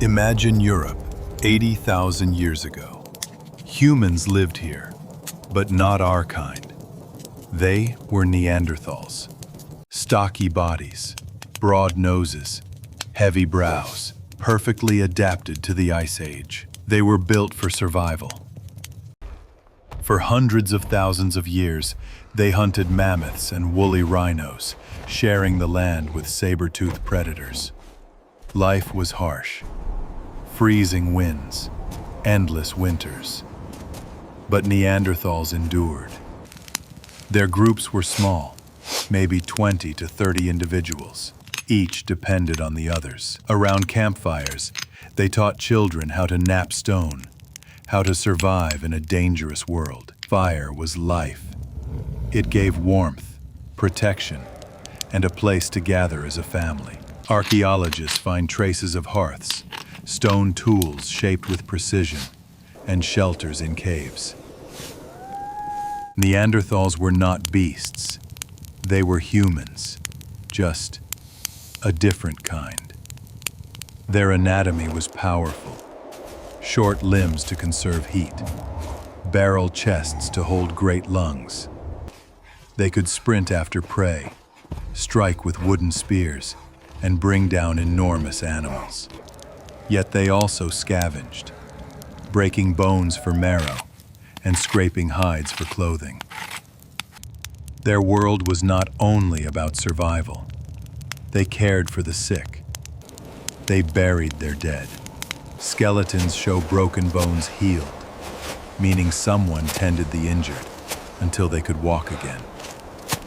Imagine Europe 80,000 years ago. Humans lived here, but not our kind. They were Neanderthals. Stocky bodies, broad noses, heavy brows, perfectly adapted to the Ice Age. They were built for survival. For hundreds of thousands of years, they hunted mammoths and woolly rhinos, sharing the land with saber-toothed predators. Life was harsh. Freezing winds, endless winters. But Neanderthals endured. Their groups were small, maybe 20 to 30 individuals. Each depended on the others. Around campfires, they taught children how to knap stone, how to survive in a dangerous world. Fire was life. It gave warmth, protection, and a place to gather as a family. Archaeologists find traces of hearths, stone tools shaped with precision, and shelters in caves. Neanderthals were not beasts. They were humans, just a different kind. Their anatomy was powerful. Short limbs to conserve heat, barrel chests to hold great lungs. They could sprint after prey, strike with wooden spears, and bring down enormous animals. Yet they also scavenged, breaking bones for marrow and scraping hides for clothing. Their world was not only about survival. They cared for the sick. They buried their dead. Skeletons show broken bones healed, meaning someone tended the injured until they could walk again.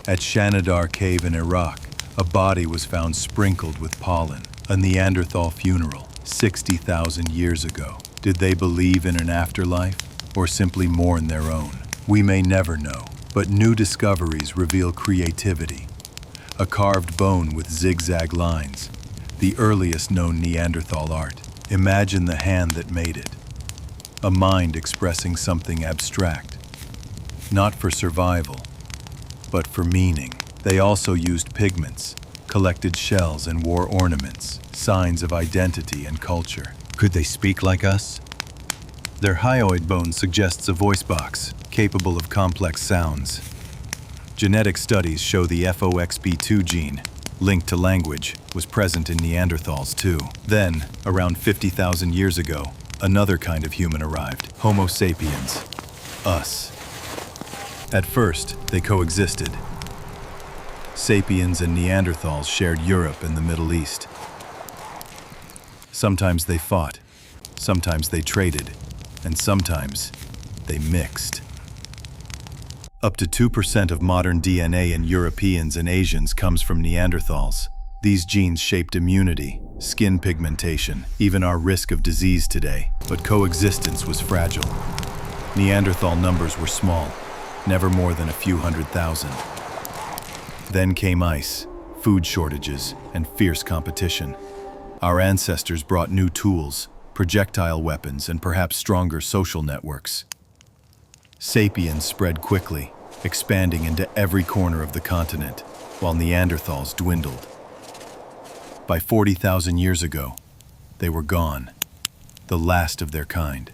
At Shanidar cave in Iraq, a body was found sprinkled with pollen, a Neanderthal funeral 60,000 years ago. Did they believe in an afterlife or simply mourn their own? We may never know, but new discoveries reveal creativity. A carved bone with zigzag lines, the earliest known Neanderthal art. Imagine the hand that made it. A mind expressing something abstract, not for survival, but for meaning. They also used pigments, collected shells, and wore ornaments, signs of identity and culture. Could they speak like us? Their hyoid bone suggests a voice box, capable of complex sounds. Genetic studies show the FOXP2 gene, linked to language, was present in Neanderthals too. Then, around 50,000 years ago, another kind of human arrived, Homo sapiens, us. At first, they coexisted. Sapiens and Neanderthals shared Europe and the Middle East. Sometimes they fought, sometimes they traded, and sometimes they mixed. Up to 2% of modern DNA in Europeans and Asians comes from Neanderthals. These genes shaped immunity, skin pigmentation, even our risk of disease today. But coexistence was fragile. Neanderthal numbers were small, never more than a few 100,000. Then came ice, food shortages, and fierce competition. Our ancestors brought new tools, projectile weapons, and perhaps stronger social networks. Sapiens spread quickly, expanding into every corner of the continent, while Neanderthals dwindled. By 40,000 years ago, they were gone, the last of their kind.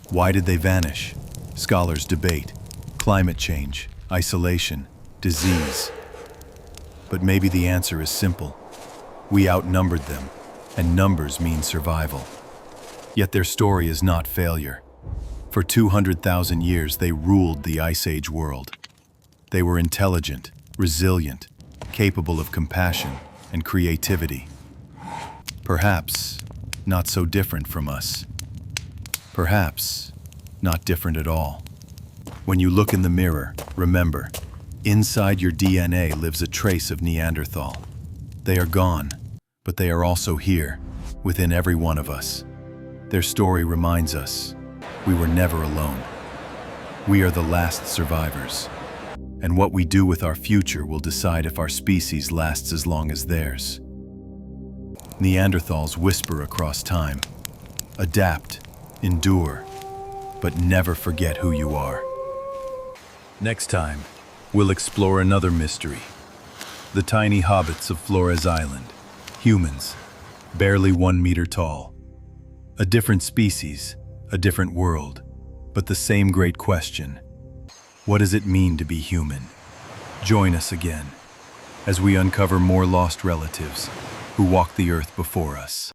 Why did they vanish? Scholars debate. Climate change, isolation, disease. But maybe the answer is simple. We outnumbered them, and numbers mean survival. Yet their story is not failure. For 200,000 years, they ruled the Ice Age world. They were intelligent, resilient, capable of compassion and creativity. Perhaps not so different from us. Perhaps not different at all. When you look in the mirror, remember, inside your DNA lives a trace of Neanderthal. They are gone, but they are also here, within every one of us. Their story reminds us we were never alone. We are the last survivors, and what we do with our future will decide if our species lasts as long as theirs. Neanderthals whisper across time. Adapt, endure, but never forget who you are. Next time, we'll explore another mystery. The tiny hobbits of Flores Island, humans, barely 1 meter tall. A different species, a different world, but the same great question. What does it mean to be human? Join us again as we uncover more lost relatives who walked the earth before us.